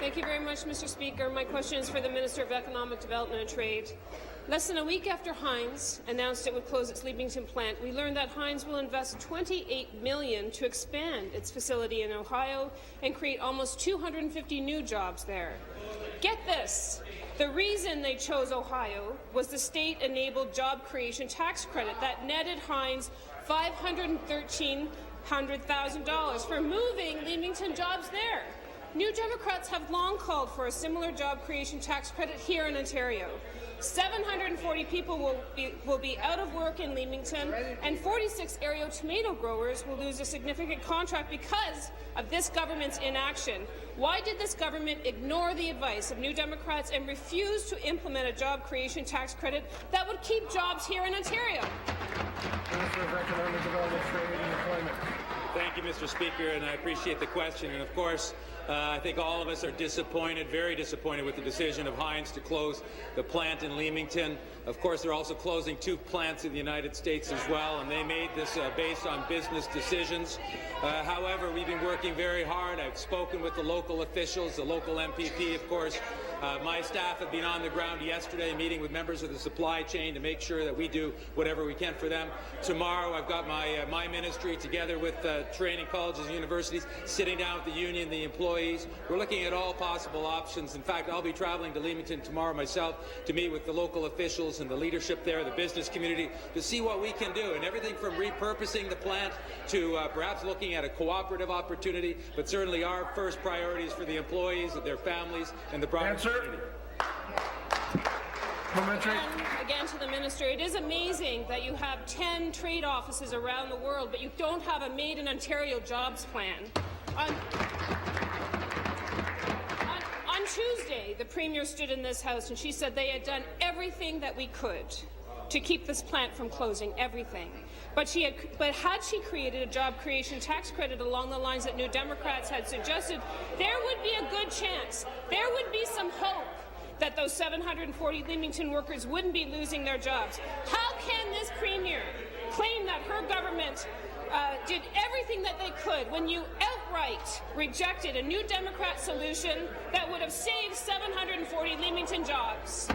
Thank you very much, Mr. Speaker. My question is for the Minister of Economic Development and Trade. Less than a week after Heinz announced it would close its Leamington plant, we learned that Heinz will invest $28 million to expand its facility in Ohio and create almost 250 new jobs there. Get this. The reason they chose Ohio was the state-enabled job creation tax credit that netted Heinz $513,000 for moving Leamington jobs there. New Democrats have long called for a similar job creation tax credit here in Ontario. 740 people will be out of work in Leamington, and 46 area tomato growers will lose a significant contract because of this government's inaction. Why did this government ignore the advice of New Democrats and refuse to implement a job creation tax credit that would keep jobs here in Ontario? Minister of Economic Development, Trade and Employment. Thank you, Mr. Speaker, and I appreciate the question. And of course, I think all of us are disappointed, very disappointed with the decision of Heinz to close the plant in Leamington. Of course, they're also closing 2 plants in the United States as well, and they made this based on business decisions. However, we've been working very hard. I've spoken with the local officials, the local MPP, of course. My staff have been on the ground yesterday meeting with members of the supply chain to make sure that we do whatever we can for them. Tomorrow I've got my ministry together with training colleges and universities sitting down with the union, the employees. We're looking at all possible options. In fact, I'll be traveling to Leamington tomorrow myself to meet with the local officials and the leadership there, the business community, to see what we can do. And everything from repurposing the plant to perhaps looking at a cooperative opportunity, but certainly our first priority is for the employees, their families, and the broader community. Again to the Minister, it is amazing that you have 10 trade offices around the world, but you don't have a Made in Ontario jobs plan. On Tuesday, the Premier stood in this House and she said they had done everything that we could to keep this plant from closing, everything. But had she created a job creation tax credit along the lines that New Democrats had suggested, there would be a good chance, there would be some hope that those 740 Leamington workers wouldn't be losing their jobs. How can this Premier claim that her government did everything that they could when you outright rejected a New Democrat solution that would have saved 740 Leamington jobs?